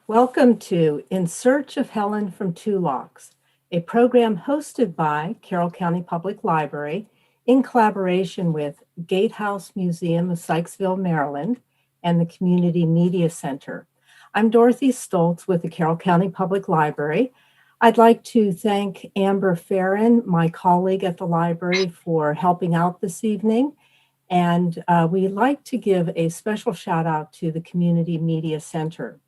Welcome to In Search of Helen from Two Locks, a program hosted by Carroll County Public Library in collaboration with Gatehouse Museum of Sykesville, Maryland, and the Community Media Center. I'm Dorothy Stoltz with the Carroll County Public Library. I'd like to thank Amber Farron, my colleague at the library, for helping out this evening. And we'd like to give a special shout out to the Community Media Center.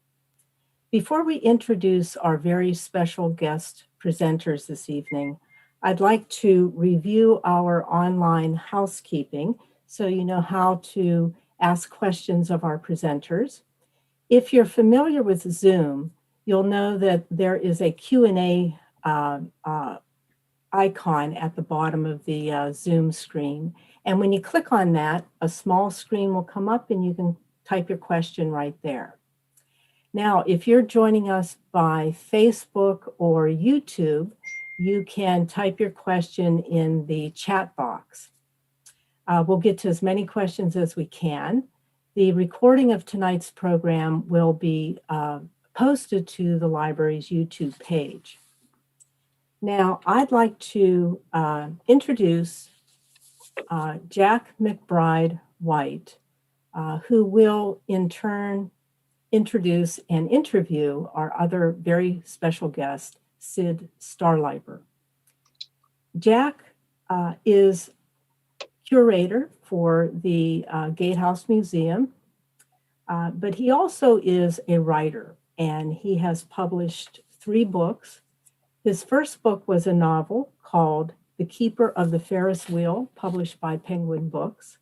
Before we introduce our very special guest presenters this evening, I'd like to review our online housekeeping so you know how to ask questions of our presenters. If you're familiar with Zoom, you'll know that there is a Q&A icon at the bottom of the Zoom screen. And when you click on that, a small screen will come up and you can type your question right there. Now, if you're joining us by Facebook or YouTube, you can type your question in the chat box. We'll get to as many questions as we can. The recording of tonight's program will be posted to the library's YouTube page. Now, I'd like to introduce Jack Mcbride White, who will in turn introduce and interview our other very special guest, Sid Starleiber. Jack is curator for the Gatehouse Museum, but he also is a writer, and he has published 3 books. His first book was a novel called The Keeper of the Ferris Wheel, published by Penguin Books.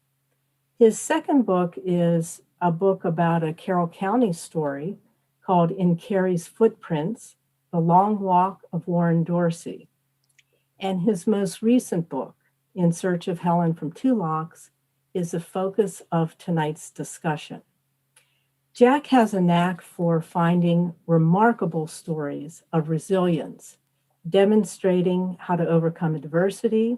His second book is a book about a Carroll County story called In Carrie's Footprints, The Long Walk of Warren Dorsey. And his most recent book, In Search of Helen from Two Locks, is the focus of tonight's discussion. Jack has a knack for finding remarkable stories of resilience, demonstrating how to overcome adversity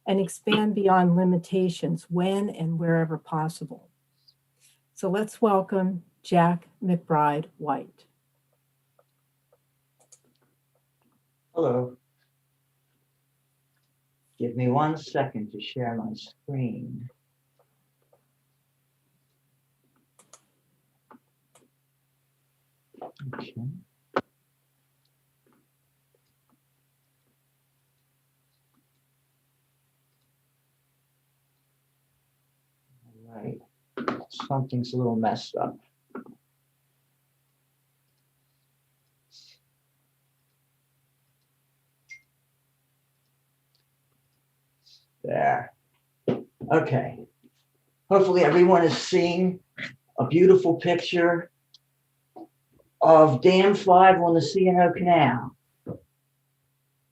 and expand beyond limitations when and wherever possible. So let's welcome Jack Mcbride White. Hello. Give me 1 second to share my screen. Okay. All right. Something's a little messed up. There. Okay. Hopefully everyone is seeing a beautiful picture of Dam 5 on the C&O Canal.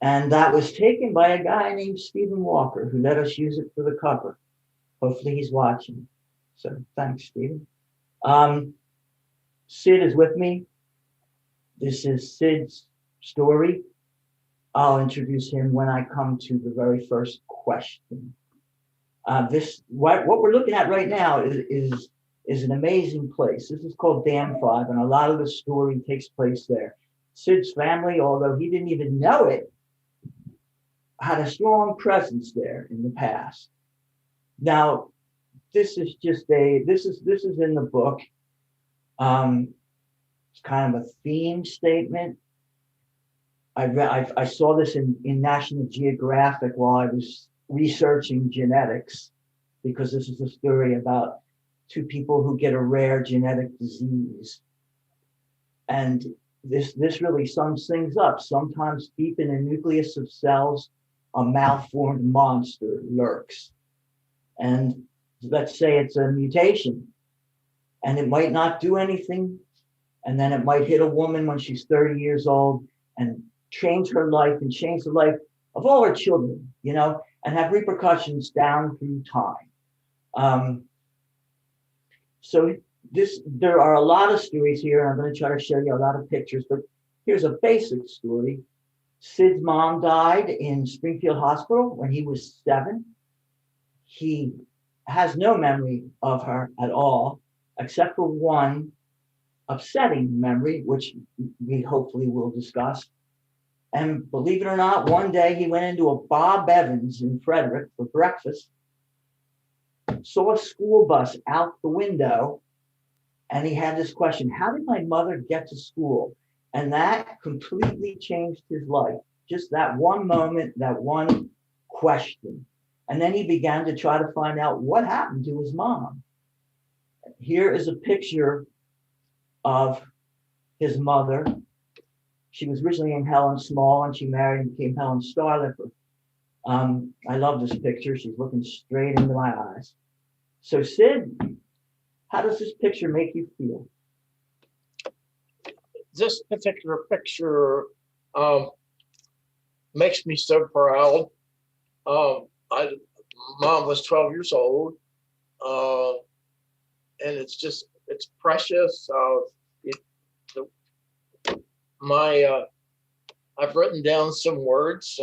And that was taken by a guy named Stephen Walker, who let us use it for the cover. Hopefully he's watching. So thanks, Stephen. Sid is with me. This is Sid's story. I'll introduce him when I come to the very first question. What we're looking at right now is an amazing place. This is called Dam 5, and a lot of the story takes place there. Sid's family, although he didn't even know it, had a strong presence there in the past. Now, this is in the book. It's kind of a theme statement. I saw this in National Geographic while I was researching genetics, because this is a story about 2 people who get a rare genetic disease. And this really sums things up. Sometimes deep in the nucleus of cells, a malformed monster lurks. And let's say it's a mutation, and it might not do anything. And then it might hit a woman when she's 30 years old and change her life and change the life of all her children, and have repercussions down through time. So there are a lot of stories here, and I'm going to try to show you a lot of pictures, but here's a basic story. Sid's mom died in Springfield Hospital when he was 7. He has no memory of her at all, except for one upsetting memory, which we hopefully will discuss. And believe it or not, one day he went into a Bob Evans in Frederick for breakfast, saw a school bus out the window, and he had this question: how did my mother get to school? And that completely changed his life. Just that one moment, that one question. And then he began to try to find out what happened to his mom. Here is a picture of his mother. She was originally named Helen Small, and she married and became Helen Starlipper. I love this picture. She's looking straight into my eyes. So Sid, how does this picture make you feel? This particular picture makes me so proud. Mom was 12 years old, and it's precious. I've written down some words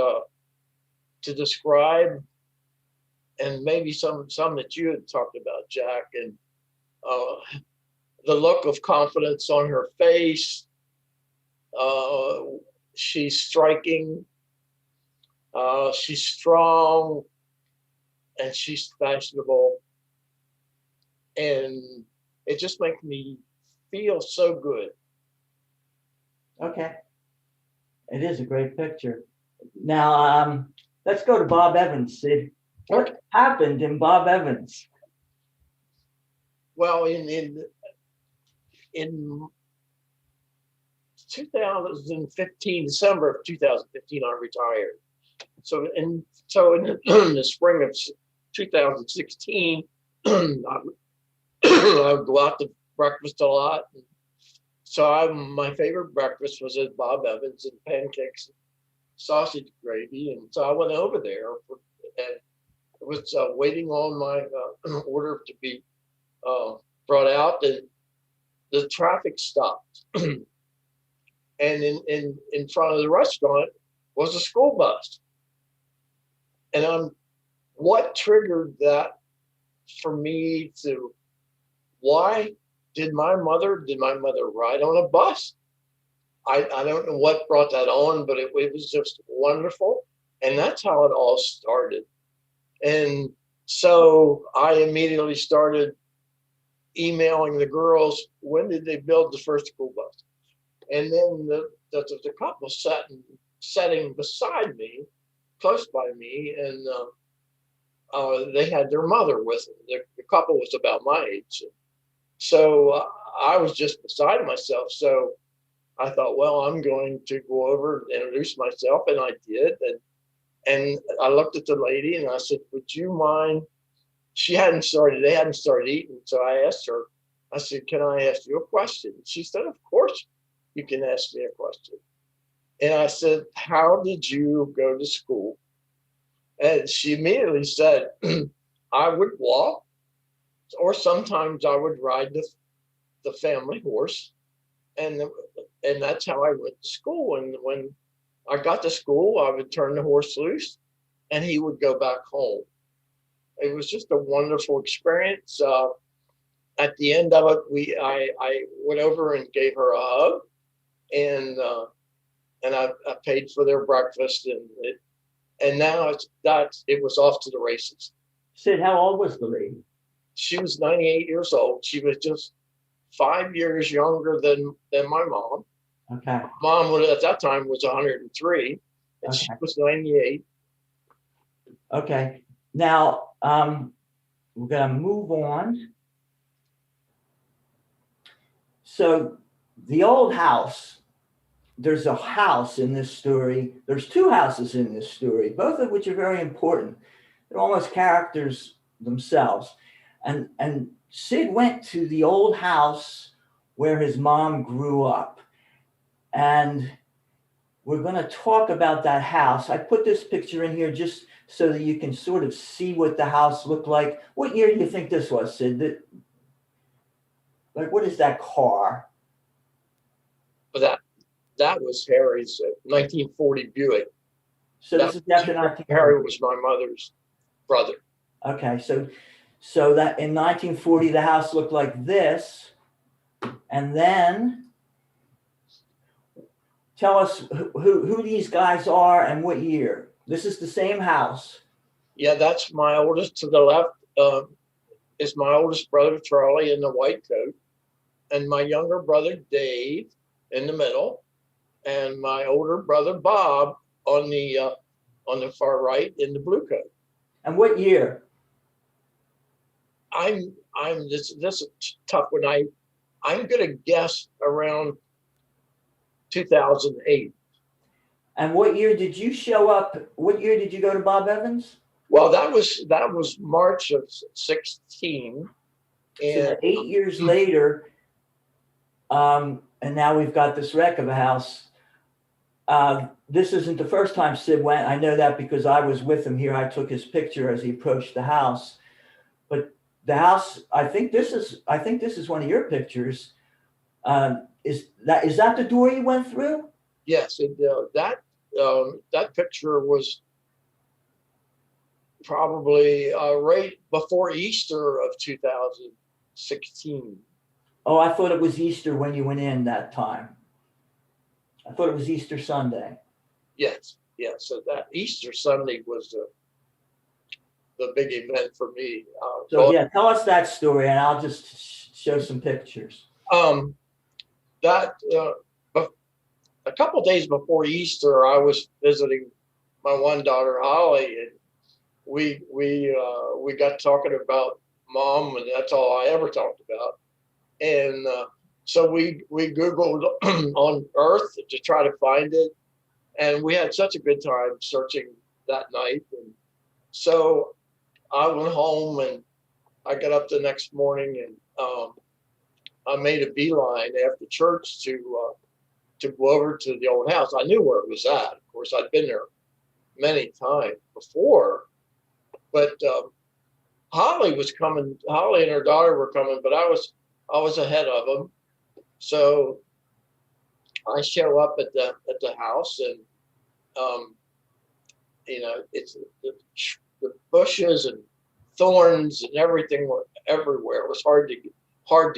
to describe, and maybe some that you had talked about, Jack, and the look of confidence on her face. She's striking. She's strong, and she's fashionable, and it just makes me feel so good. Okay, it is a great picture. Now, let's go to Bob Evans, Sid. What happened in Bob Evans? Well, in 2015, December of 2015, I retired. So in the spring of 2016, I would go out to breakfast a lot. So my favorite breakfast was at Bob Evans, and pancakes, and sausage gravy, and so I went over there and was waiting on my order to be brought out, and the traffic stopped. And in front of the restaurant was a school bus. And what triggered that for me to, why did my mother ride on a bus? I don't know what brought that on, but it was just wonderful. And that's how it all started. And so I immediately started emailing the girls, when did they build the first school bus? And then the couple sitting beside me, close by me, and they had their mother with them. The couple was about my age. So I was just beside myself. So I thought, well, I'm going to go over and introduce myself, and I did. And I looked at the lady and I said, would you mind? They hadn't started eating. So I asked her, I said, can I ask you a question? She said, of course you can ask me a question. And I said, how did you go to school? And she immediately said, I would walk, or sometimes I would ride the family horse. And that's how I went to school. And when I got to school, I would turn the horse loose and he would go back home. It was just a wonderful experience. At the end of it, I went over and gave her a hug, and I paid for their breakfast, and now it was off to the races. Sid, how old was the lady? She was 98 years old. She was just 5 years younger than my mom. Okay. Mom at that time was 103, and okay. She was 98. Okay. Now, we're going to move on. So the old house, there's a house in this story. There's two houses in this story, both of which are very important. They're almost characters themselves. And Sid went to the old house where his mom grew up. And we're going to talk about that house. I put this picture in here just so that you can sort of see what the house looked like. What year do you think this was, Sid? Like, what is that car? That was Harry's 1940 Buick. So this is after 1940. Harry was my mother's brother. Okay, so that in 1940 the house looked like this. And then tell us who these guys are and what year. This is the same house. Yeah, that's my oldest to the left. Is my oldest brother Charlie in the white coat, and my younger brother Dave in the middle, and my older brother Bob on the far right in the blue coat. And what year? I'm this is tough when I'm gonna guess around 2008. And what year did you show up? What year did you go to Bob Evans? Well, that was March of 16. So And 8 years later, and now we've got this wreck of a house. This isn't the first time Sid went. I know that because I was with him here. I took his picture as he approached the house. But the house, I think this is one of your pictures. Is that the door you went through? yes, that picture was probably right before Easter of 2016. Oh, I thought it was Easter when you went in that time. I thought it was Easter Sunday. Yes, yes. So that Easter Sunday was the big event for me. So yeah, tell us that story, and I'll just show some pictures. That a couple of days before Easter, I was visiting my one daughter Holly, and we got talking about mom, and that's all I ever talked about. And so we Googled on Earth to try to find it, and we had such a good time searching that night. And so I went home, and I got up the next morning, and I made a beeline after church to go over to the old house. I knew where it was at. Of course, I'd been there many times before, but Holly was coming. Holly and her daughter were coming, but I was ahead of them. So I show up at the house, and it's the bushes and thorns and everything were everywhere. It was hard to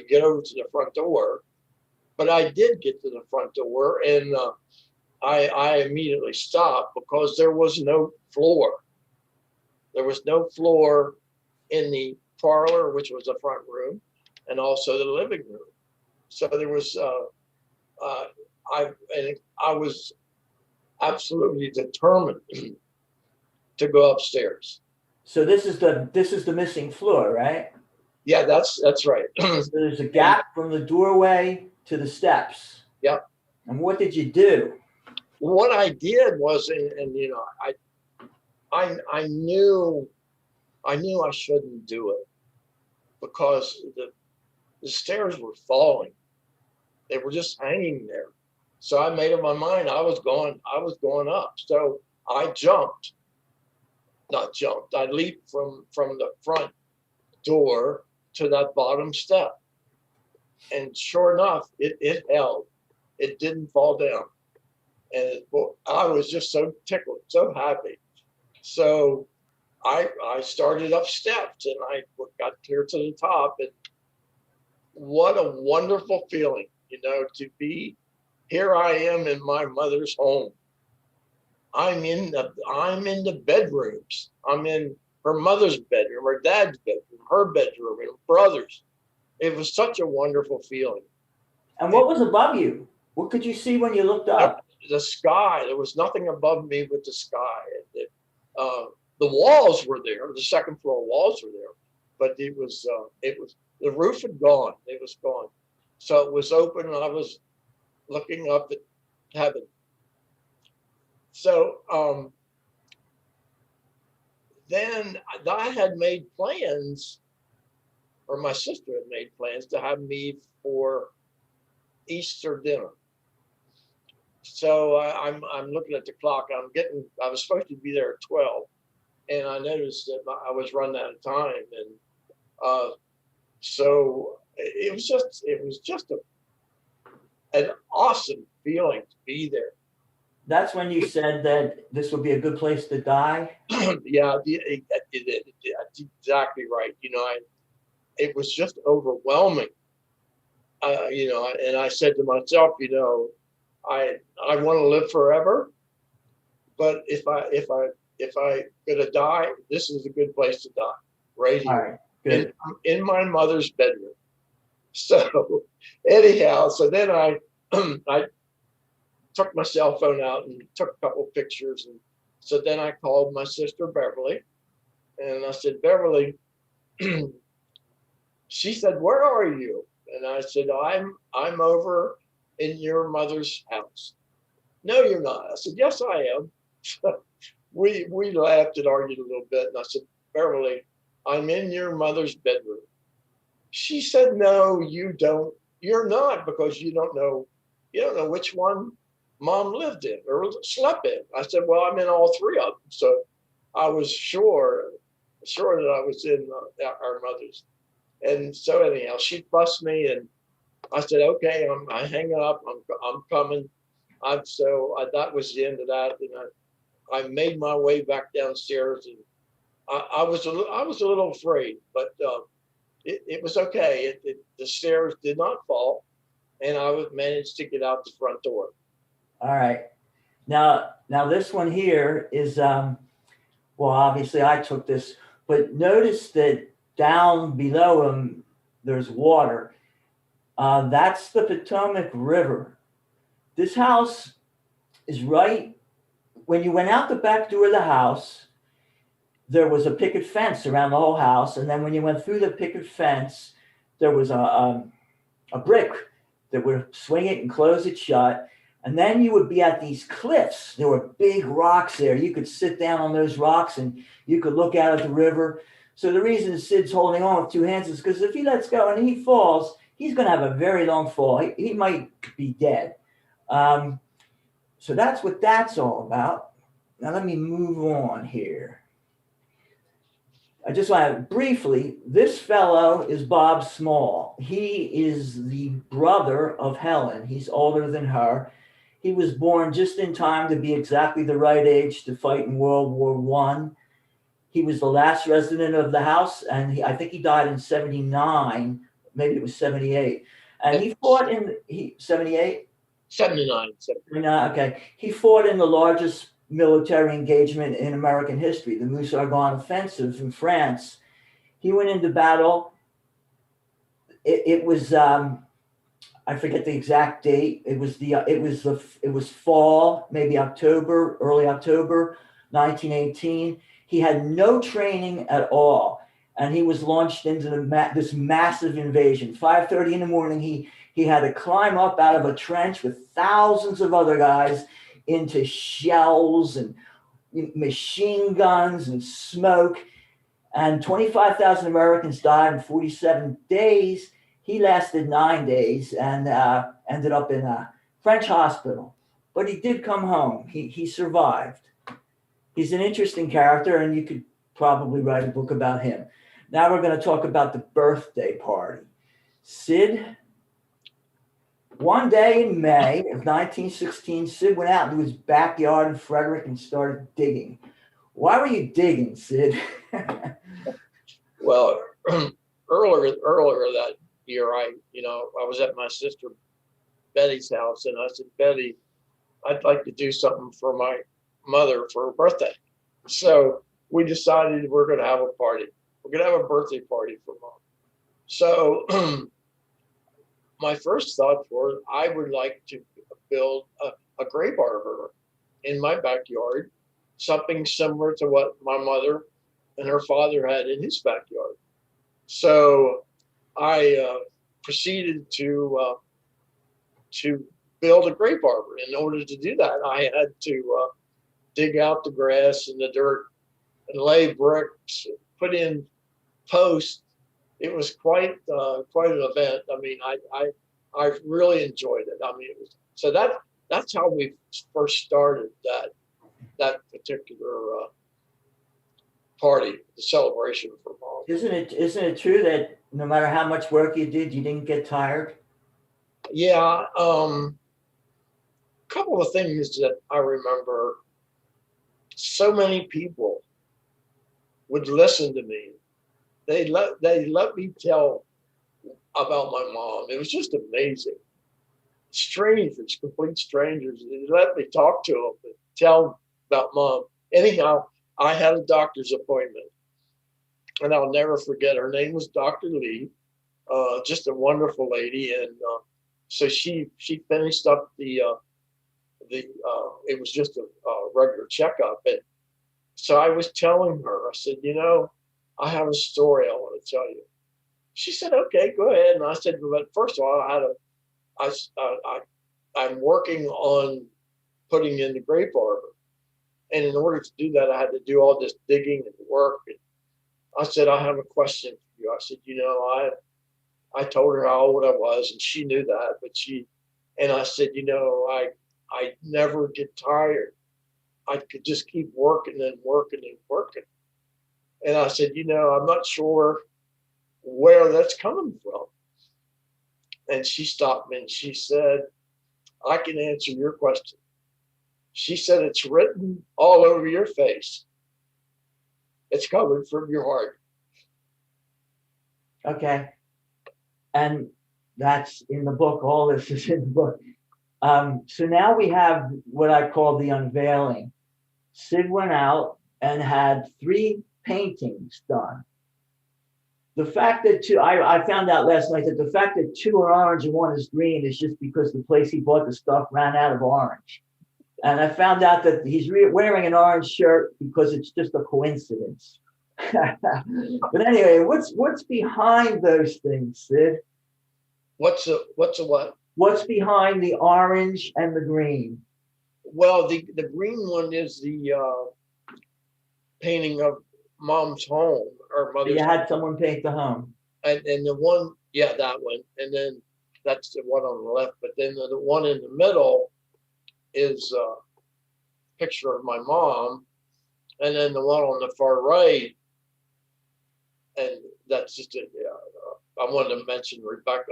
get over to the front door, but I did get to the front door, and I immediately stopped because there was no floor. There was no floor in the parlor, which was the front room, and also the living room. So there was I was absolutely determined to go upstairs. So this is the missing floor, right? Yeah, that's right. So there's a gap from the doorway to the steps. Yep. And what did you do? What I did was, and I knew I shouldn't do it because the stairs were falling. They were just hanging there. So I made up my mind I was going up. So I leaped from the front door to that bottom step. And sure enough, it held. It didn't fall down. And I was just so tickled, so happy. So I started up steps, and I got clear to the top. And what a wonderful feeling, to be here. I am in my mother's home. I'm in the bedrooms. I'm in her mother's bedroom, her dad's bedroom, her bedroom, and brothers. It was such a wonderful feeling. And what was above you? What could you see when you looked up? The sky. There was nothing above me but the sky. The walls were there. The second floor walls were there, but it was the roof had gone. It was gone. So it was open, and I was looking up at heaven. So then I had made plans, or my sister had made plans to have me for Easter dinner. So I'm looking at the clock. I was supposed to be there at 12, and I noticed that I was running out of time, and so it was just an awesome feeling to be there. That's when you said that this would be a good place to die? Yeah, exactly right. It was just overwhelming. and I said to myself, I want to live forever, but if I gonna die, this is a good place to die, right All here right, good. in my mother's bedroom. So anyhow, so then I I took my cell phone out and took a couple of pictures, and so then I called my sister Beverly, and I said, Beverly, she said, where are you? And I said, I'm over in your mother's house. No, you're not. I said, yes, I am. We laughed and argued a little bit, and I said, Beverly, I'm in your mother's bedroom. She said, no, you don't. You're not, because you don't know which one mom lived in or slept in. I said, well, I'm in all three of them. So I was sure that I was in our mother's. And so anyhow, she fussed me, and I said, okay, I hang up. I'm coming. That was the end of that. And I made my way back downstairs, and I was a little afraid, but it was okay. The stairs did not fall, and I would manage to get out the front door. All right. Now this one here is, well, obviously I took this, but notice that down below him, there's water. That's the Potomac River. This house is right when you went out the back door of the house. There was a picket fence around the whole house, and then when you went through the picket fence, there was a brick that would swing it and close it shut. And then you would be at these cliffs. There were big rocks there. You could sit down on those rocks and you could look out at the river. So the reason Sid's holding on with two hands is because if he lets go and he falls, he's going to have a very long fall. He might be dead. So that's what that's all about. Now let me move on here. I just want to briefly, this fellow is Bob Small. He is the brother of Helen. He's older than her. He was born just in time to be exactly the right age to fight in World War I. He was the last resident of the house, and I think he died in 79, maybe it was 78. And he fought in 78? 79. 79, okay. He fought in the largest military engagement in American history, the Meuse-Argonne Offensive in France. He went into battle. It was I forget the exact date. It was fall, maybe October, early October, 1918. He had no training at all, and he was launched into this massive invasion. 5:30 in the morning, he had to climb up out of a trench with thousands of other guys into shells and machine guns and smoke, and 25,000 Americans died in 47 days. He lasted 9 days and ended up in a French hospital, but he did come home. He survived. He's an interesting character, and you could probably write a book about him. Now we're going to talk about the birthday party. Sid, one day in May of 1916, Sid went out into his backyard in Frederick and started digging. Why were you digging, Sid? Well, earlier that year, I was at my sister Betty's house, and I said, Betty, I'd like to do something for my mother for her birthday. So we decided we're going to have a party. We're going to have a birthday party for mom. So my first thought was I would like to build a grape arbor in my backyard, something similar to what my mother and her father had in his backyard. So I proceeded to build a grape arbor. In order to do that, I had to dig out the grass and the dirt and lay bricks, put in posts. It was quite an event. I mean, I really enjoyed it. I mean, that's how we first started that particular party, the celebration for mom. Isn't it true that no matter how much work you did, you didn't get tired? Yeah. Couple of things that I remember. So many people would listen to me. They let me tell about my mom. It was just amazing. Strangers, complete strangers. They let me talk to them and tell them about mom. Anyhow, I had a doctor's appointment, and I'll never forget. Her name was Dr. Lee, just a wonderful lady. And so she finished up it was just a regular checkup. And so I was telling her, I said, I have a story I want to tell you. She said, okay, go ahead. And I said, but first of all, I'm working on putting in the grape arbor. And in order to do that, I had to do all this digging and work. And I said, I have a question for you. I said, I told her how old I was, and she knew that, and I said, I never get tired. I could just keep working and working and working. And I said, I'm not sure where that's coming from. And she stopped me and she said, I can answer your question. She said, it's written all over your face. It's coming from your heart. Okay. And that's in the book. All this is in the book. So now we have what I call the unveiling. Sid went out and had 3 paintings done. The fact that 2, I found out last night that the fact that 2 are orange and 1 is green is just because the place he bought the stuff ran out of orange. And I found out that he's wearing an orange shirt because it's just a coincidence. But anyway, what's behind those things, Sid? What's a what? What's behind the orange and the green? Well, the green one is the painting of mom's home or mother's. You had someone paint the home. And the one, yeah, that one. And then that's the one on the left. But then the one in the middle is a picture of my mom. And then the one on the far right, and that's just I wanted to mention Rebecca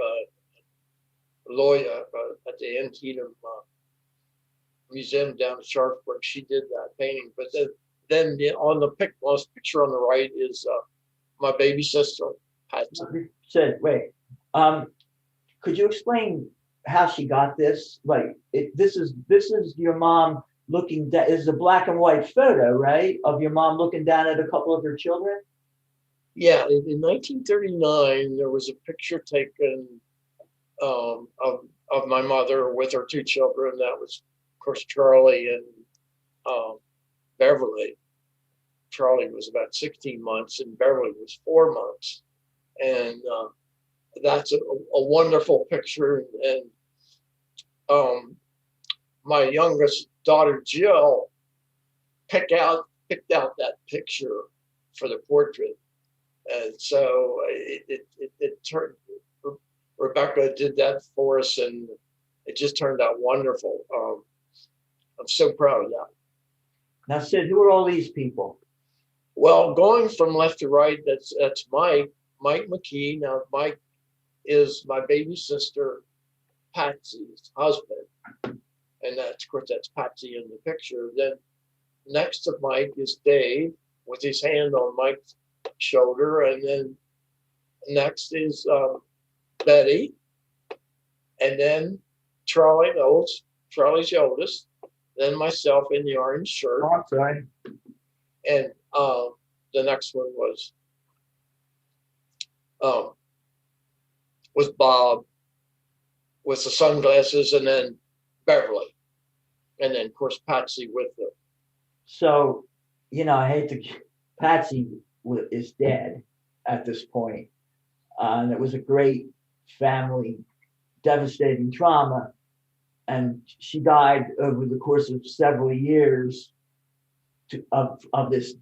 Loya at the Antietam Museum down in Sharpsburg. She did that painting. But then on the picture on the right is my baby sister, Patsy. Sid, wait. Could you explain how she got this? Like, this is your mom looking down. It's a black and white photo, right, of your mom looking down at a couple of her children? Yeah, in 1939, there was a picture taken of my mother with her 2 children. That was, of course, Charlie and Beverly. Charlie was about 16 months and Beverly was 4 months. And that's a wonderful picture. And my youngest daughter, Jill, picked out that picture for the portrait. And so it turned, Rebecca did that for us, and it just turned out wonderful. I'm so proud of that. Now, Sid, who are all these people? Well, going from left to right, that's Mike McKee. Now, Mike is my baby sister, Patsy's husband. And that's, of course, that's Patsy in the picture. Then next to Mike is Dave with his hand on Mike's shoulder. And then next is Betty. And then Charlie Knowles, Charlie's the oldest. Then myself in the orange shirt. Oh, I'm sorry. And the next one was Bob with the sunglasses, and then Beverly, and then of course Patsy with the. So, I hate to. Patsy is dead at this point, and it was a great family, devastating trauma, and she died over the course of several years of this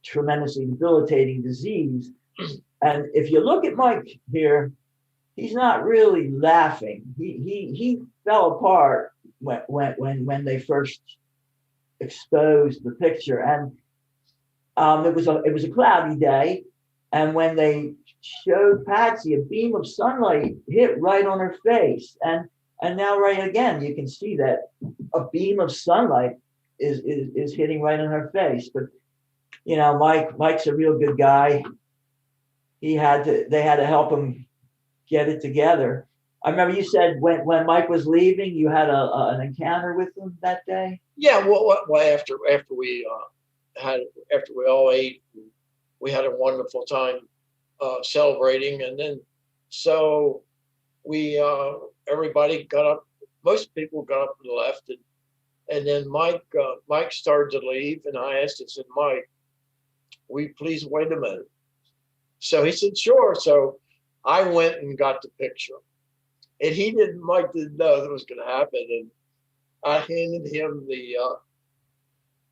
tremendously debilitating disease. And if you look at Mike here, he's not really laughing. He fell apart when they first exposed the picture, and it was a cloudy day, and when they showed Patsy, a beam of sunlight hit right on her face, and now right again you can see that a beam of sunlight is hitting right on her face. But Mike's a real good guy. They had to help him get it together. I remember you said when Mike was leaving, you had an encounter with him that day. Yeah, well after we all ate, we had a wonderful time celebrating, and then so we everybody got up. Most people got up and left, and then Mike started to leave, and I asked, I said, Mike, will you please wait a minute? So he said, sure. So I went and got the picture, and Mike didn't know that was going to happen, and I handed him the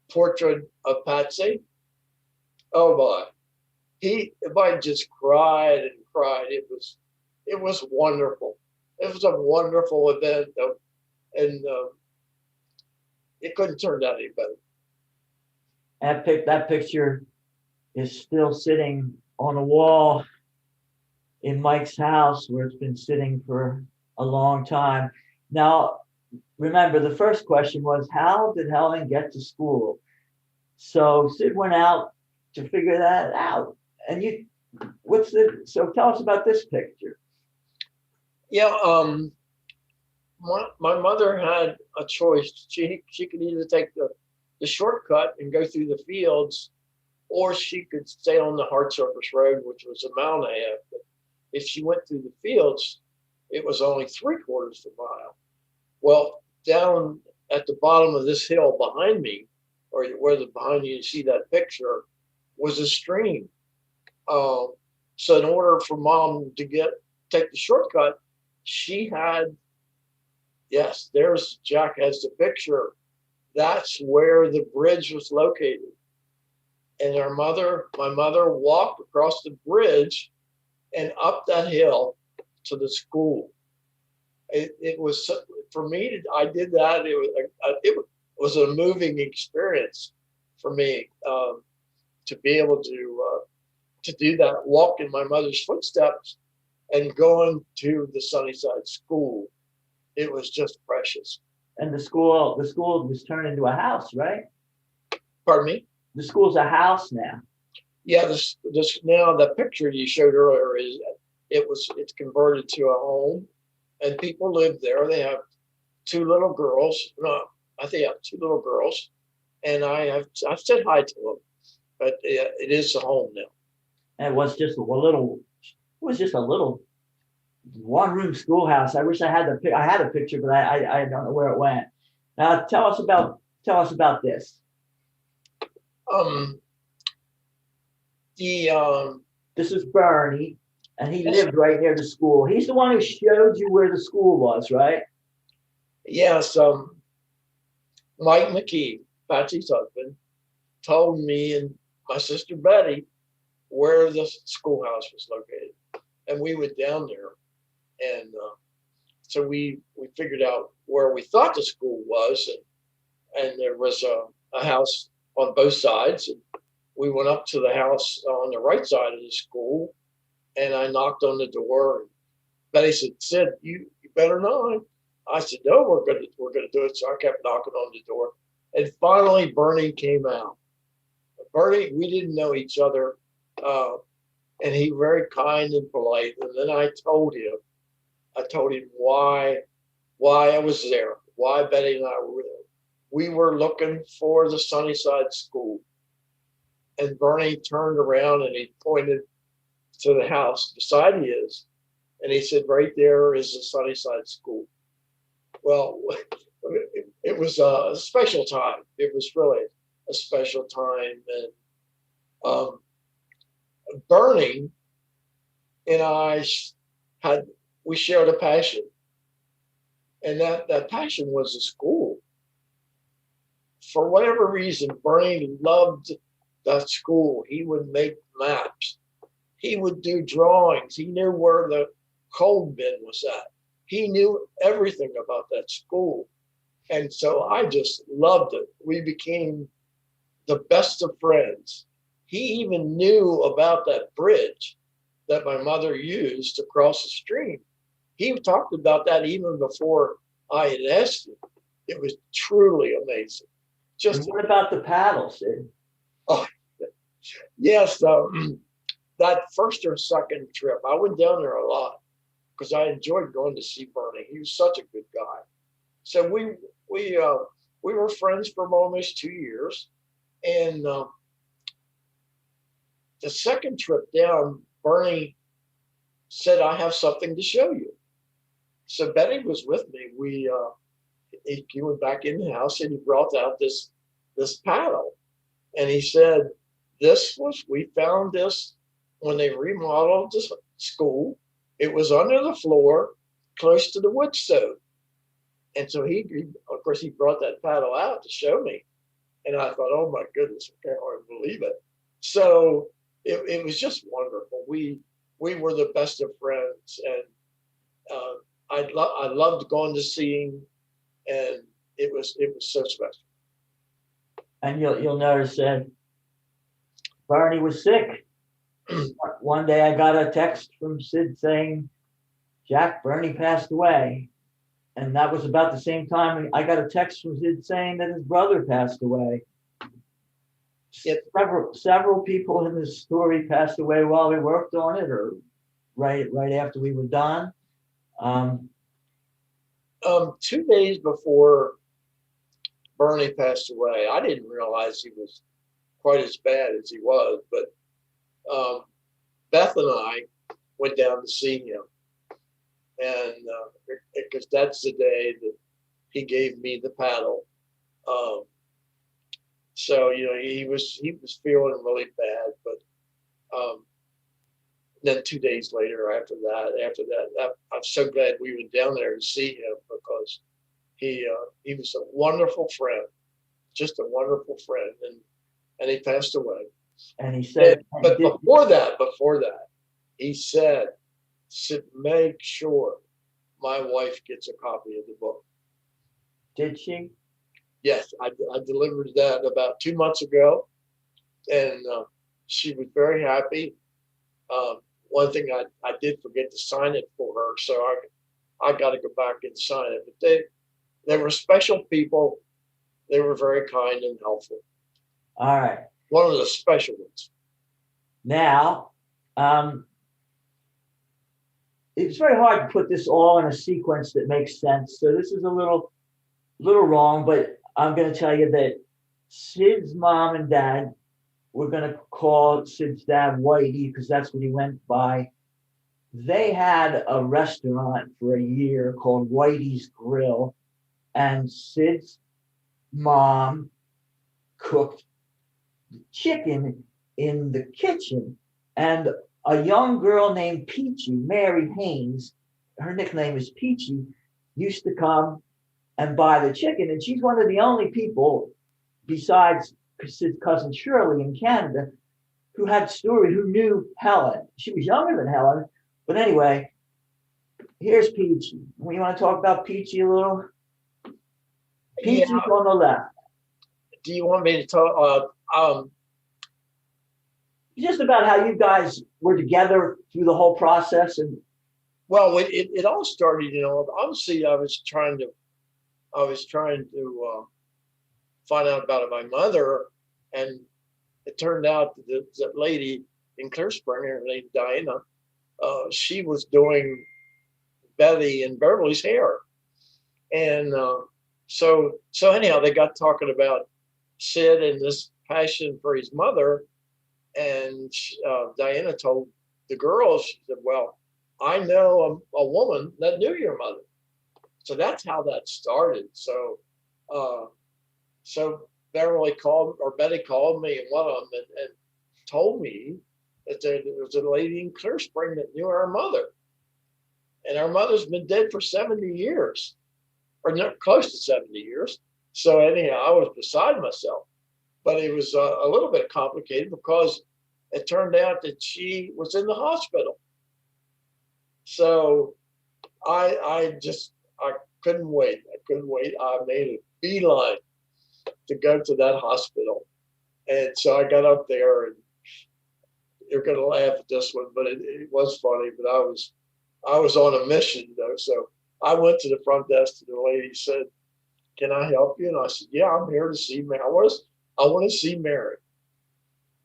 portrait of Patsy. Oh my, Mike just cried and cried. It was wonderful. It was a wonderful event, and it couldn't turn out any better. That picture is still sitting on a wall in Mike's house, where it's been sitting for a long time. Now, remember, the first question was, how did Helen get to school? So Sid went out to figure that out. And so tell us about this picture. Yeah, my mother had a choice. She could either take the shortcut and go through the fields, or she could stay on the hard surface road, which was a mile and a half. But if she went through the fields, it was only 3/4 of a mile. Well, down at the bottom of this hill behind me, or behind you see that picture, was a stream. So in order for Mom to take the shortcut, she had, yes, there's Jack has the picture. That's where the bridge was located. And my mother walked across the bridge and up that hill to the school. It was, for me, I did that. It was a moving experience for me to be able to do that, walk in my mother's footsteps and going to the Sunnyside School. It was just precious. And the school was turned into a house, right? Pardon me? The school's a house now. Yeah, this now the picture you showed earlier it's converted to a home, and people live there. They have 2 little girls. No, I think I have 2 little girls, and I've said hi to them, but it is a home now. And it was just a little 1-room schoolhouse. I wish I had a picture, but I don't know where it went. Now tell us about this. This is Bernie, and he lived right near the school. He's the one who showed you where the school was, right? Yes. Mike McKee, Patsy's husband, told me and my sister Betty where the schoolhouse was located, and we went down there, and so we figured out where we thought the school was, and there was a house on both sides, and we went up to the house on the right side of the school, and I knocked on the door, and Betty said, you better not. I said, no, we're gonna do it. So I kept knocking on the door, and finally Bernie came out. Bernie, we didn't know each other, and he very kind and polite. And then I told him why I was there, why Betty and I were there. We were looking for the Sunnyside School. And Bernie turned around and he pointed to the house beside his, and he said, right there is the Sunnyside School. Well, it was a special time. It was really a special time. And Bernie and I we shared a passion. And that passion was the school. For whatever reason, Bernie loved that school. He would make maps. He would do drawings. He knew where the coal bin was at. He knew everything about that school. And so I just loved it. We became the best of friends. He even knew about that bridge that my mother used to cross the stream. He talked about that even before I had asked him. It was truly amazing. And what about the paddles, Sid? Oh, yes. That first or second trip, I went down there a lot. because I enjoyed going to see Bernie. He was such a good guy. So we were friends for almost 2 years, and the second trip down, Bernie said, "I have something to show you." So Betty was with me. He went back in the house and he brought out this paddle, and he said, we found this when they remodeled the school. It was under the floor, close to the wood stove. And so of course, he brought that paddle out to show me. And I thought, oh my goodness, I can't hardly believe it. So it was just wonderful. We were the best of friends, and I loved going to see him, and it was so special. And you'll notice that Barney was sick. One day I got a text from Sid saying, "Jack, Bernie passed away." And that was about the same time I got a text from Sid saying that his brother passed away. Yep. Several people in this story passed away while we worked on it, or right after we were done. 2 days before Bernie passed away, I didn't realize he was quite as bad as he was, but Beth and I went down to see him, and because that's the day that he gave me the paddle. So he was feeling really bad, but then 2 days later, after that, I'm so glad we went down there to see him, because he was a wonderful friend, just a wonderful friend, and he passed away. And he said, but before that, he said, make sure my wife gets a copy of the book. Did she? Yes, I delivered that about 2 months ago, and she was very happy. One thing I did forget to sign it for her, so I got to go back and sign it. But they were special people. They were very kind and helpful. All right. One of the special ones. Now, it's very hard to put this all in a sequence that makes sense. So this is a little wrong, but I'm going to tell you that Sid's mom and dad, we're going to call Sid's dad Whitey because that's what he went by. They had a restaurant for a year called Whitey's Grill, and Sid's mom cooked chicken in the kitchen, and a young girl named Peachy, Mary Haynes, her nickname is Peachy, used to come and buy the chicken, and she's one of the only people besides Sid's cousin Shirley in Canada who knew Helen. She was younger than Helen, but anyway, here's Peachy. You want to talk about Peachy a little? Peachy's on the left. Do you want me to talk? Just about how you guys were together through the whole process. And well, it all started, obviously I was trying to find out about my mother, and it turned out that lady in Clear Spring, her name Diana, she was doing Betty and Beverly's hair, and so anyhow they got talking about Sid and this passion for his mother. And Diana told the girls, she said, "Well, I know a woman that knew your mother." So that's how that started. So Betty called me and one of them and told me that there was a lady in Clear Spring that knew our mother. And our mother's been dead for 70 years, or not, close to 70 years. So anyhow, I was beside myself. But it was a little bit complicated because it turned out that she was in the hospital. So I couldn't wait. I made a beeline to go to that hospital. And so I got up there, and you're going to laugh at this one, but it was funny. But I was on a mission, though. So I went to the front desk, and the lady said, "Can I help you?" And I said, "Yeah, I'm here to see Mary. I want to see Mary."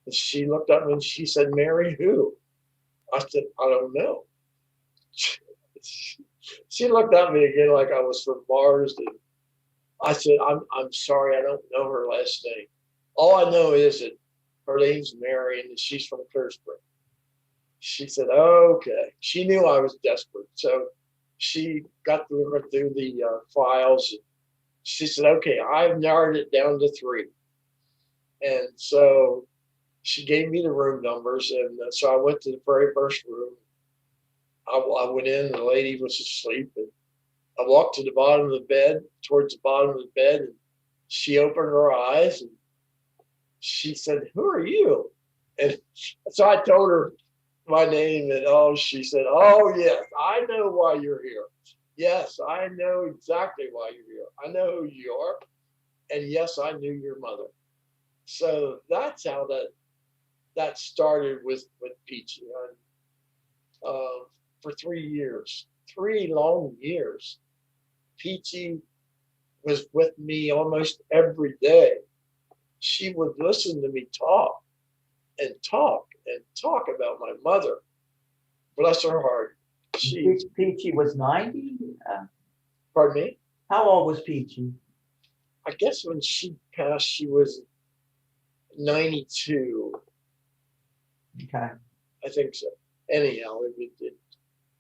And she looked at me and she said, "Mary who?" I said, "I don't know." She looked at me again like I was from Mars, and I said, I'm sorry, I don't know her last name. All I know is that her name's Mary and she's from Clear Spring. She said, okay. She knew I was desperate. So she got through the files. And she said, okay, I've narrowed it down to 3. And so she gave me the room numbers. And so I went to the very first room. I went in and the lady was asleep. And I walked to the bottom of the bed, towards the bottom of the bed. And she opened her eyes and she said, who are you? And so I told her my name, and she said, oh, yes, I know why you're here. Yes, I know exactly why you're here. I know who you are. And yes, I knew your mother. So that's how that started with Peachy. For 3 years, 3 long years, Peachy was with me almost every day. She would listen to me talk and talk and talk about my mother. Bless her heart. Peachy was 90? Pardon me? How old was Peachy? I guess when she passed, she was 92. Okay. I think so. Anyhow,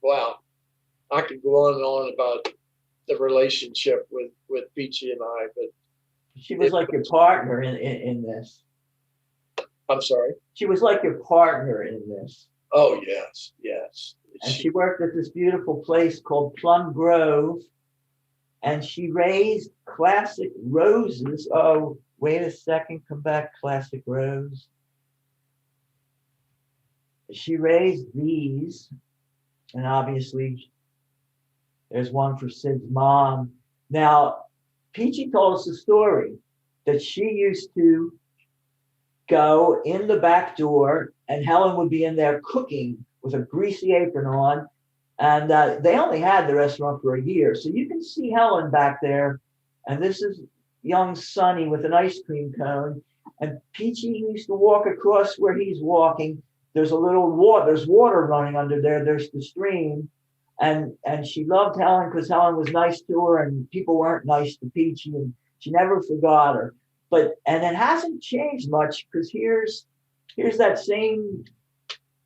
wow. I could go on and on about the relationship with Peachy and I, but she was like your partner in this. I'm sorry? She was like your partner in this. Oh, yes, yes. And she worked at this beautiful place called Plum Grove, and she raised classic roses. Oh, wait a second, come back, classic rose. She raised these, and obviously there's one for Sid's mom. Now, Peachy told us a story that she used to go in the back door and Helen would be in there cooking with a greasy apron on. And they only had the restaurant for a year. So you can see Helen back there. And this is young Sonny with an ice cream cone. And Peachy used to walk across where he's walking. There's a little water. There's water running under there. There's the stream. And she loved Helen because Helen was nice to her and people weren't nice to Peachy. And she never forgot her. And it hasn't changed much because here's that same,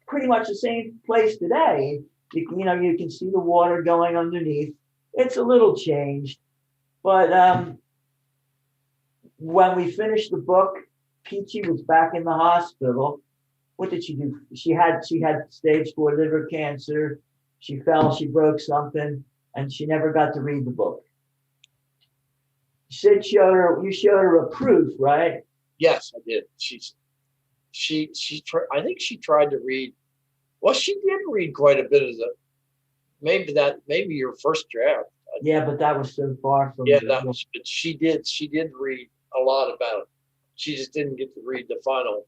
pretty much the same place today. You can see the water going underneath. It's a little changed, but when we finished the book, Peachy was back in the hospital. What did she do? She had stage 4 liver cancer. She fell, she broke something, and she never got to read the book. Sid you showed her a proof, right? Yes, I did. I think she tried to read. Well, she did read quite a bit of maybe your first draft. Yeah, but that was so far from. Yeah, but she did read a lot about it. She just didn't get to read the final.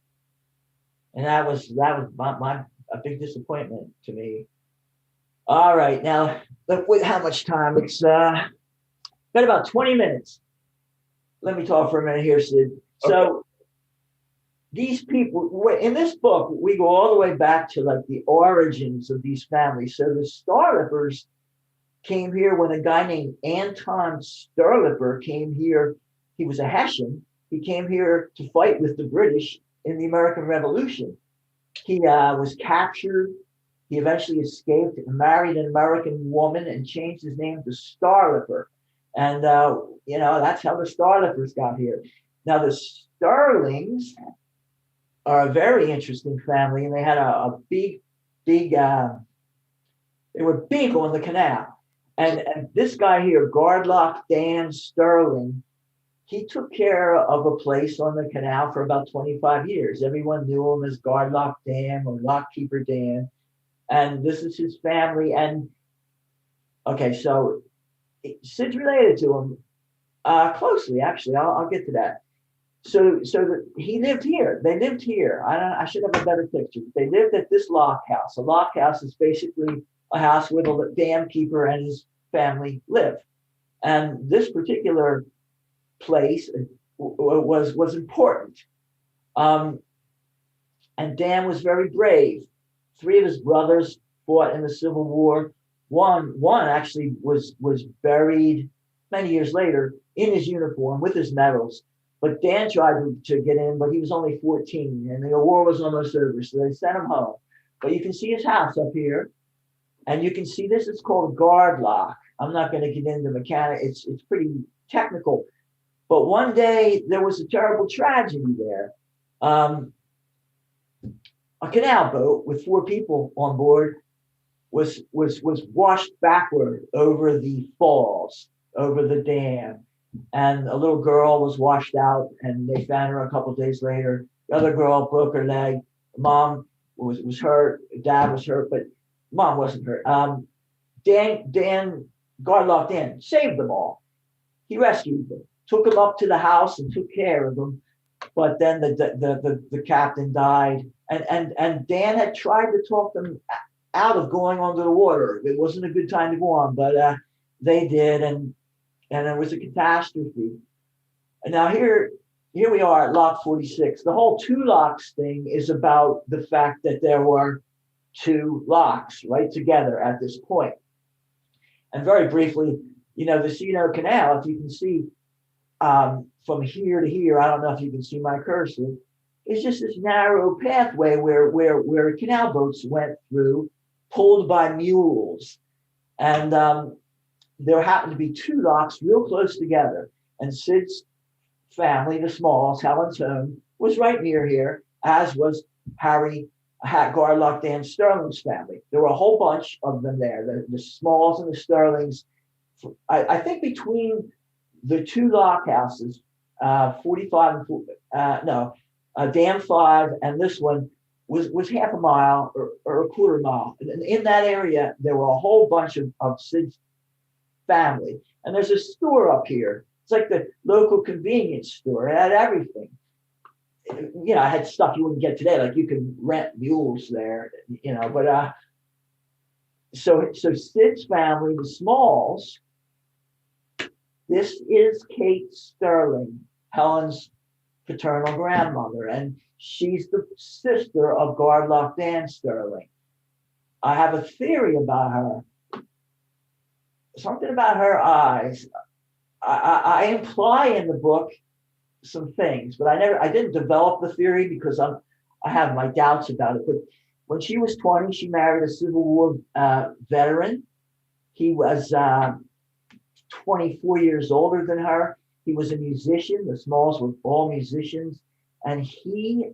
And that was a big disappointment to me. All right, now look with how much time it's got about 20 minutes. Let me talk for a minute here, Sid. Okay. So these people in this book, we go all the way back to like the origins of these families. So the Starlippers came here when a guy named Anton Starlipper came here. He was a Hessian. He came here to fight with the British in the American Revolution. He was captured. He eventually escaped and married an American woman and changed his name to Starlipper. And, that's how the Starlippers got here. Now, the Starlings are a very interesting family, and they had a big, they were big on the canal. And this guy here, Gardlock Dan Sterling, he took care of a place on the canal for about 25 years. Everyone knew him as Gardlock Dan or Lockkeeper Dan. And this is his family. And, okay, so Sid's related to him closely, actually. I'll get to that. So he lived here. They lived here. I should have a better picture. They lived at this lock house. A lock house is basically a house where the dam keeper and his family live. And this particular place was important. And Dan was very brave. 3 of his brothers fought in the Civil War. One actually was buried many years later in his uniform with his medals. But Dan tried to get in, but he was only 14, and the war was almost over, so they sent him home. But you can see his house up here, and you can see this is called a guard lock. I'm not going to get into mechanic; it's pretty technical. But one day there was a terrible tragedy there. A canal boat with 4 people on board was washed backward over the falls, over the dam, and a little girl was washed out, and they found her a couple of days later. The other girl broke her leg. Mom was hurt. Dad was hurt, but mom wasn't hurt. Dan Garlock Dan saved them all. He rescued them, took them up to the house, and took care of them. But then the captain died, and Dan had tried to talk them out of going under the water. It wasn't a good time to go on, but they did, and it was a catastrophe. And now here we are at Lock 46. The whole 2 locks thing is about the fact that there were 2 locks right together at this point. And very briefly, the Cedar Canal, if you can see from here to here, I don't know if you can see my cursor, is just this narrow pathway where canal boats went through, pulled by mules. And there happened to be 2 locks real close together. And Sid's family, the Smalls, Helen's home, was right near here, as was Harry Garlock Dan Sterling's family. There were a whole bunch of them there, the Smalls and the Sterlings. I think between the 2 lock houses, 45 and Dam 5 and this one was half a mile or a quarter mile. And in that area, there were a whole bunch of Sid's family. And there's a store up here. It's like the local convenience store. It had everything. It had stuff you wouldn't get today, like you could rent mules there, but so Sid's family, the Smalls, this is Kate Sterling, Helen's paternal grandmother, and she's the sister of Garlock Dan Sterling. I have a theory about her. Something about her eyes. I imply in the book some things, but I didn't develop the theory because I have my doubts about it. But when she was 20, she married a Civil War veteran. He was 24 years older than her. He was a musician. The Smalls were all musicians, and he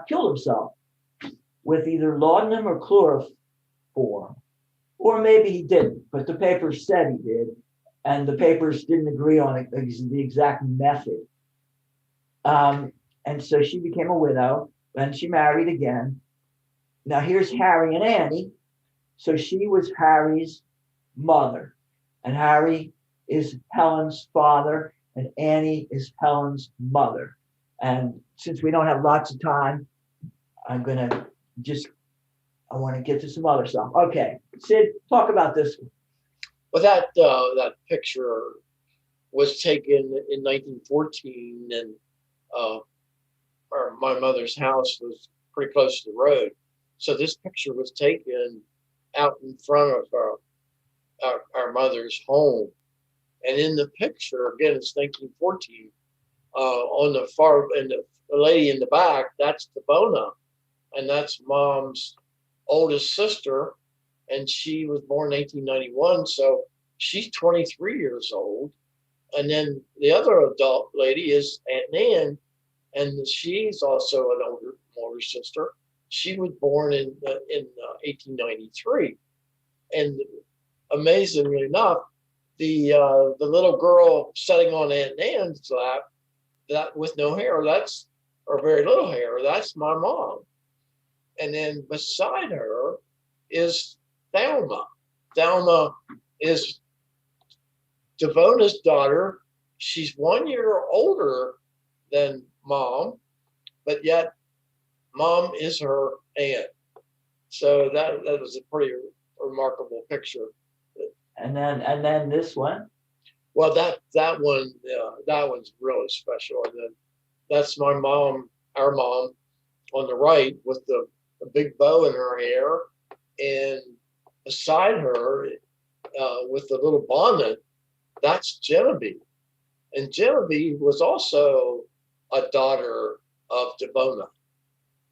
killed himself with either laudanum or chloroform, or maybe he didn't, but the papers said he did, and the papers didn't agree on it, the exact method. And so she became a widow, and she married again. Now here's Harry and Annie. So she was Harry's mother, and Harry is Helen's father, and Annie is Helen's mother. And since we don't have lots of time, I want to get to some other stuff. Okay, Sid, talk about this one. Well, that picture was taken in 1914, and my mother's house was pretty close to the road. So this picture was taken out in front of our mother's home. And in the picture, again, it's 1914, on the far, and the lady in the back, that's Debona, and that's Mom's oldest sister, and she was born in 1891, so she's 23 years old. And then the other adult lady is Aunt Nan, and she's also an older sister. She was born in 1893, and amazingly enough, the little girl sitting on Aunt Nan's lap, that with no hair, or very little hair, that's my mom. And then beside her is Thelma. Thelma is Devona's daughter. She's 1 year older than Mom, but yet Mom is her aunt. So that was a pretty remarkable picture. And then this one. Well, that one's really special. And then that's my mom, our mom, on the right with the big bow in her hair, and beside her with the little bonnet, that's Genevieve. And Genevieve was also a daughter of Devona.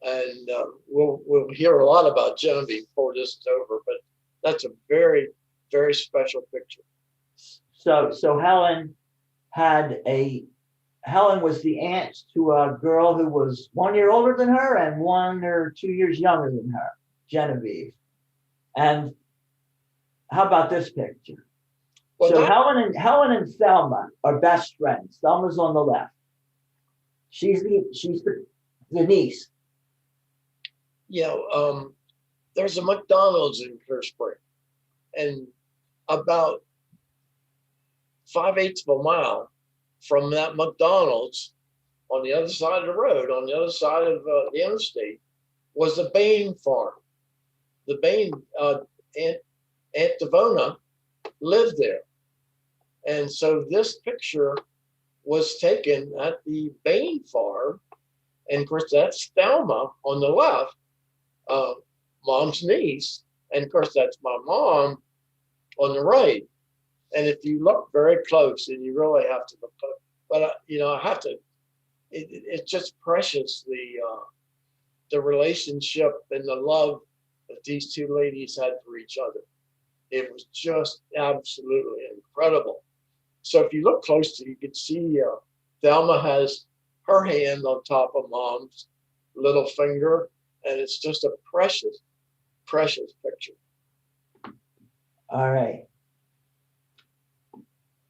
And we'll hear a lot about Genevieve before this is over, but that's a very, very special picture. So Helen was the aunt to a girl who was 1 year older than her and 1 or 2 years younger than her, Genevieve. And how about this picture? Well, So Helen and Thelma are best friends. Thelma's on the left. She's the niece. There's a McDonald's in Clear Spring, and about 5/8 of a mile from that McDonald's, on the other side of the road, on the other side of the interstate, was the Bain farm. The Bain Aunt Devona lived there, and so this picture was taken at the Bain farm, and of course that's Thelma on the left, Mom's niece, and of course that's my mom on the right. And if you look very close, and you really have to look close, but I have to. It's just precious, the relationship and the love that these two ladies had for each other. It was just absolutely incredible. So if you look closely, you can see Thelma has her hand on top of Mom's little finger, and it's just a precious, precious picture. All right.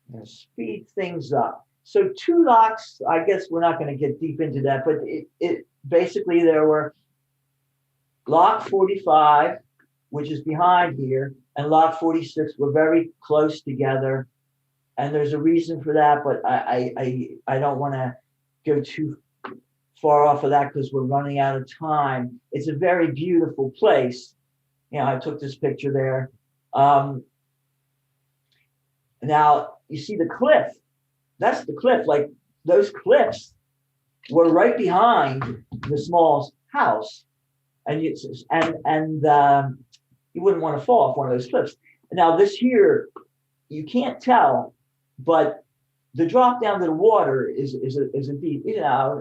Now speed things up. So 2 locks, I guess we're not going to get deep into that, but it basically there were lock 45, which is behind here, and lock 46 were very close together. And there's a reason for that, but I don't want to go too far off of that because we're running out of time. It's a very beautiful place. I took this picture there. Now you see the cliff. That's the cliff. Like those cliffs were right behind the small house, and you wouldn't want to fall off one of those cliffs. Now this here, you can't tell, but the drop down to the water is a deep,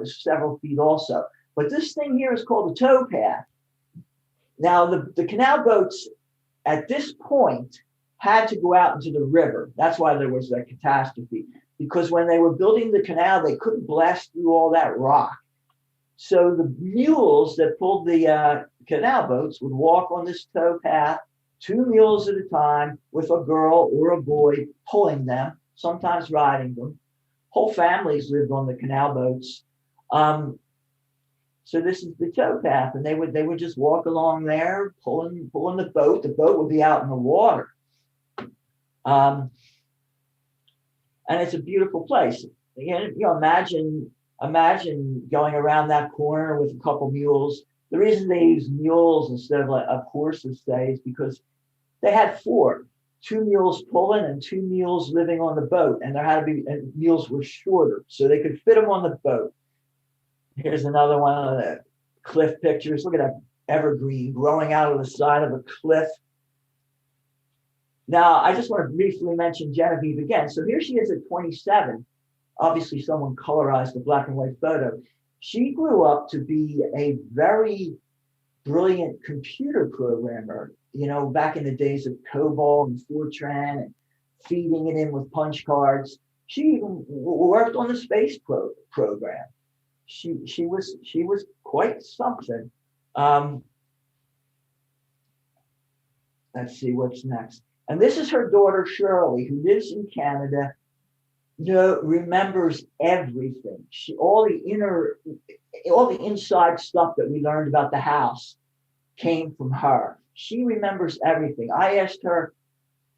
several feet also. But this thing here is called the towpath. Now the canal boats at this point had to go out into the river. That's why there was that catastrophe, because when they were building the canal, they couldn't blast through all that rock. So the mules that pulled the canal boats would walk on this towpath, 2 mules at a time, with a girl or a boy pulling them, sometimes riding them. Whole families lived on the canal boats. So this is the towpath, and they would just walk along there, pulling the boat. The boat would be out in the water. And it's a beautiful place. Again, imagine going around that corner with a couple mules. The reason they use mules instead of horses, say, is because they had 4, 2 mules pulling and 2 mules living on the boat, and and mules were shorter, so they could fit them on the boat. Here's another one of the cliff pictures. Look at that evergreen growing out of the side of a cliff. Now, I just want to briefly mention Genevieve again. So here she is at 27. Obviously, someone colorized the black and white photo. She grew up to be a very brilliant computer programmer, back in the days of COBOL and Fortran and feeding it in with punch cards. She even worked on the space program. She was quite something. Let's see what's next. And this is her daughter, Shirley, who lives in Canada, remembers everything. All the inside stuff that we learned about the house came from her. She remembers everything. I asked her,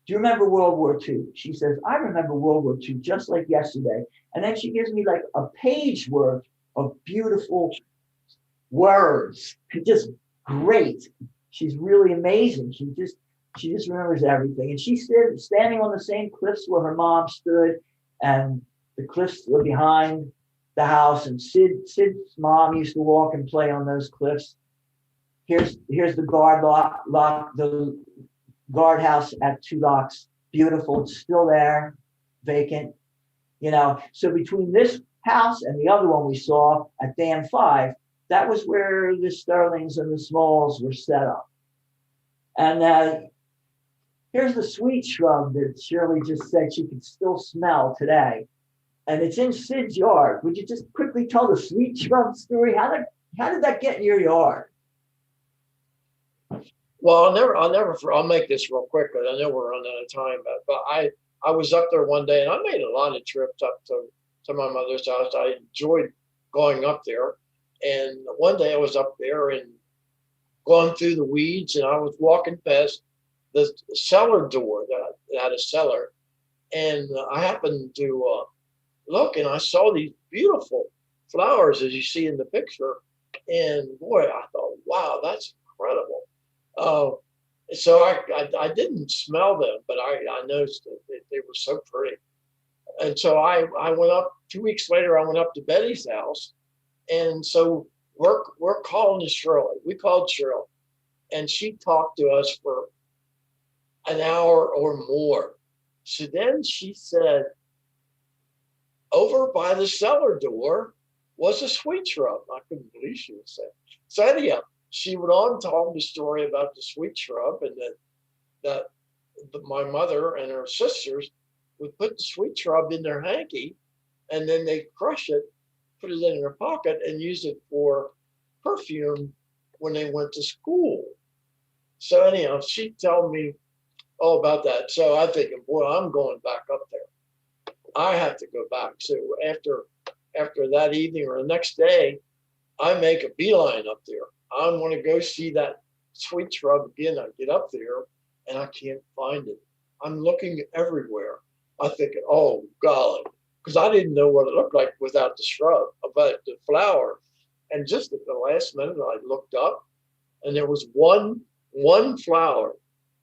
do you remember World War II? She says, I remember World War II just like yesterday. And then she gives me like a page worth of beautiful words. Just great. She's really amazing. She just remembers everything. And she's standing on the same cliffs where her mom stood, and the cliffs were behind the house. And Sid's mom used to walk and play on those cliffs. Here's the guardhouse at 2 locks beautiful. It's still there, vacant. You know, so between this house and the other one we saw at Dam 5, that was where the Sterlings and the Smalls were set up. And here's the sweet shrub that Shirley just said she could still smell today. And it's in Sid's yard. Would you just quickly tell the sweet shrub story? How did that get in your yard? Well, I'll make this real quick because I know we're running out of time. But I was up there one day, and I made a lot of trips up to my mother's house. I enjoyed going up there. And one day I was up there and going through the weeds, and I was walking past the cellar door that had a cellar, and I happened to look, and I saw these beautiful flowers as you see in the picture, and boy, I thought, wow, that's incredible. So I didn't smell them, but I noticed that they were so pretty, and so I went up 2 weeks later. I went up to Betty's house, and so we're calling to Shirley. We called Shirley, and she talked to us for an hour or more. So then she said, over by the cellar door was a sweet shrub. I couldn't believe she was saying. So anyhow, she went on telling the story about the sweet shrub, and that my mother and her sisters would put the sweet shrub in their hanky, and then they crush it, put it in their pocket, and use it for perfume when they went to school. So anyhow, she told me all about that. So I'm thinking, boy, I'm going back up there. I have to go back. So after that evening or the next day, I make a beeline up there. I want to go see that sweet shrub again. I get up there and I can't find it. I'm looking everywhere. I'm thinking, oh golly, because I didn't know what it looked like without the shrub, but the flower. And just at the last minute, I looked up, and there was one flower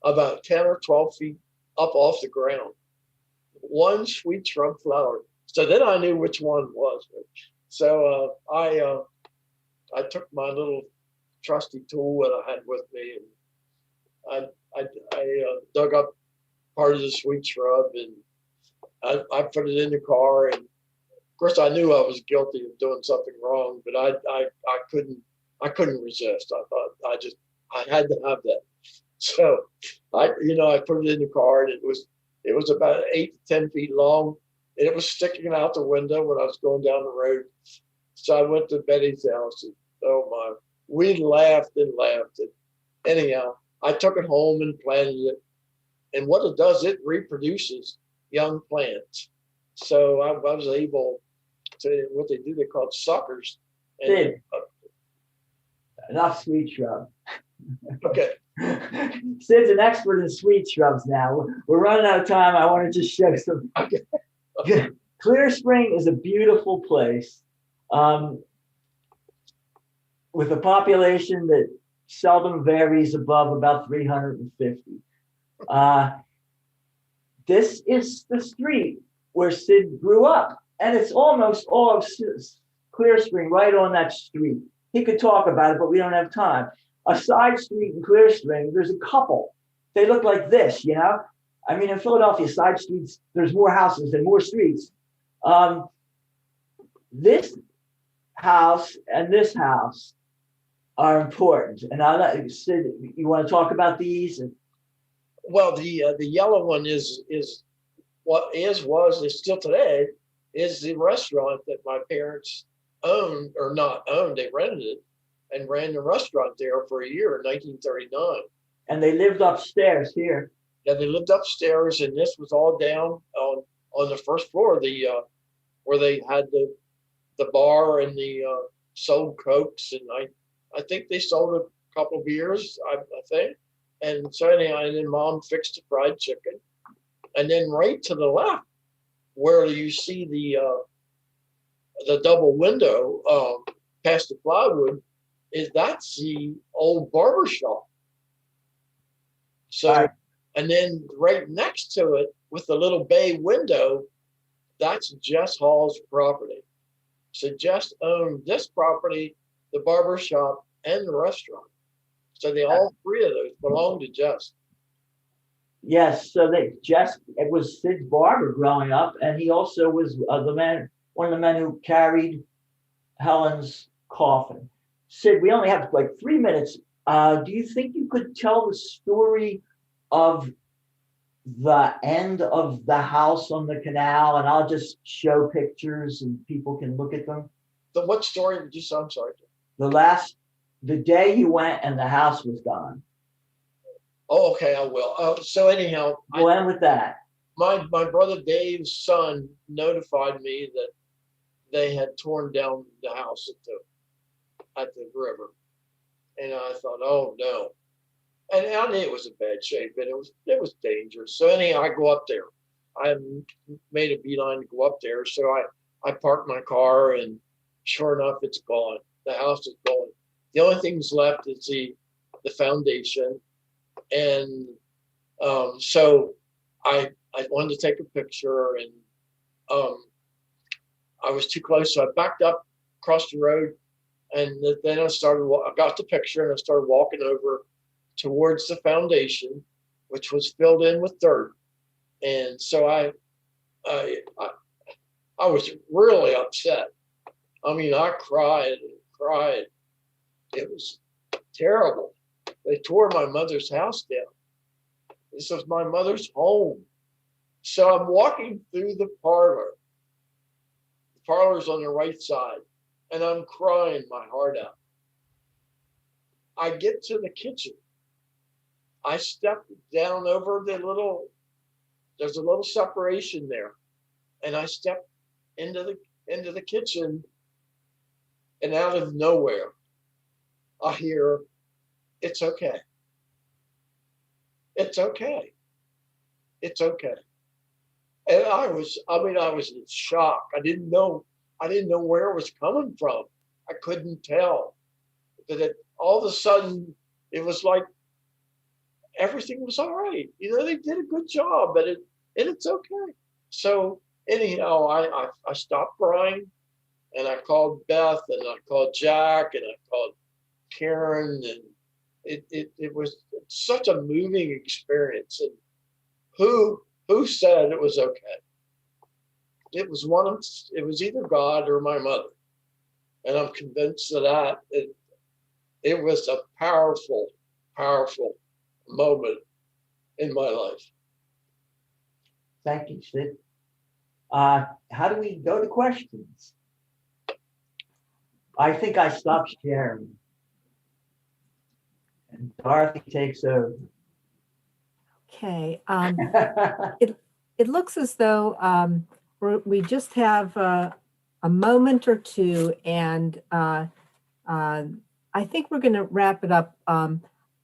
about 10 or 12 feet up off the ground. One sweet shrub flower. So then I knew which one was. So I took my little trusty tool that I had with me, and I dug up part of the sweet shrub, and I put it in the car. And of course, I knew I was guilty of doing something wrong, but I couldn't resist. I thought I had to have that. So I put it in the car, and it was about 8 to 10 feet long, and it was sticking out the window when I was going down the road. So I went to Betty's house, and oh my, we laughed and laughed. And anyhow, I took it home and planted it. And what it does, it reproduces young plants. So I was able to, what they do, they call it suckers. And, enough sweet shrub. Okay. Sid's an expert in sweet shrubs now. We're running out of time. I want to just show some. Okay. Clear Spring is a beautiful place with a population that seldom varies above about 350. This is the street where Sid grew up, and it's almost all of Clear Spring right on that street. He could talk about it, but we don't have time. A side street in Clear Spring, there's a couple. They look like this, you know? I mean, in Philadelphia, side streets, there's more houses and more streets. This house and this house are important. And I'll let you, Sid, you want to talk about these? Well, the yellow one is still today, is the restaurant that my parents owned, or not owned, they rented it and ran the restaurant there for a year in 1939. And they lived upstairs here. Yeah, they lived upstairs, and this was all down on the first floor, where they had the bar and the sold Cokes, and I think they sold a couple of beers, I think. And so anyhow, and then Mom fixed the fried chicken. And then right to the left, where you see the double window past the plywood, that's the old barber shop. So, right. And then right next to it, with the little bay window, that's Jess Hall's property. So Jess owned this property, the barber shop, and the restaurant. So all three of those belong to Jess. Yes, so it was Sid's barber growing up, and he also was one of the men who carried Helen's coffin. Sid, we only have like 3 minutes. Do you think you could tell the story of the end of the house on the canal? And I'll just show pictures and people can look at them. What story did you say? I'm sorry. The day you went and the house was gone. Oh, okay, I will. So anyhow, We'll end with that. my brother Dave's son notified me that they had torn down the house at the river, and I thought, oh no, and I knew it was in bad shape, and it was dangerous. So anyhow, I go up there. I made a beeline to go up there, so I parked my car, and sure enough, it's gone. The house is gone. The only things left is the foundation. And so I wanted to take a picture, and I was too close, so I backed up across the road, and then I got the picture, and I started walking over towards the foundation, which was filled in with dirt. And so I was really upset. I mean, I cried and cried. It was terrible. They tore my mother's house down. This was my mother's home. So I'm walking through the parlor. The parlor's on the right side, and I'm crying my heart out. I get to the kitchen. I step down over there's a little separation there, and I step into the kitchen, and out of nowhere, I hear, "It's okay. It's okay. It's okay." And I was in shock. I didn't know where it was coming from. I couldn't tell. All of a sudden, it was like everything was all right. They did a good job, but it's okay. So anyhow, I stopped crying, and I called Beth, and I called Jack, and I called Karen, and it was such a moving experience. And who said it was okay? It was either God or my mother, and I'm convinced of that. It was a powerful, powerful moment in my life. Thank you, Sid. How do we go to questions? I think I stopped sharing. And Dorothy takes over. Okay. It looks as though we just have a moment or two, and I think we're going to wrap it up.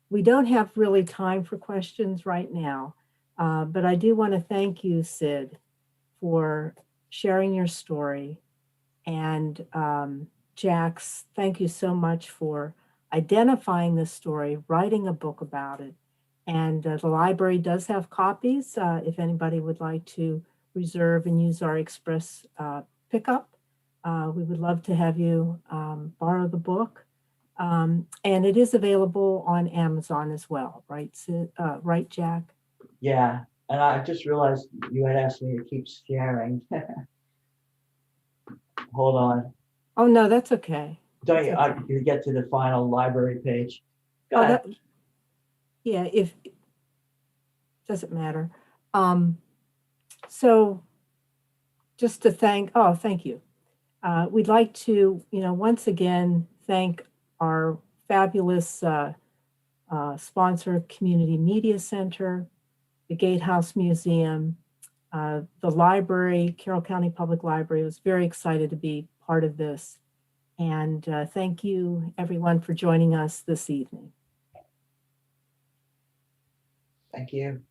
We don't have really time for questions right now, but I do want to thank you, Sid, for sharing your story. And Jax, thank you so much for identifying this story, writing a book about it. And the library does have copies if anybody would like to reserve and use our express pickup. We would love to have you borrow the book. And it is available on Amazon as well, right, right, Jack? Yeah, and I just realized you had asked me to keep sharing. Hold on. Oh, no, that's okay. Don't you? You get to the final library page. Go Oh, ahead. Yeah, if doesn't matter. So just to thank you. We'd like to, once again, thank our fabulous sponsor, Community Media Center, the Gatehouse Museum, the library, Carroll County Public Library. Was very excited to be part of this. And thank you, everyone, for joining us this evening. Thank you.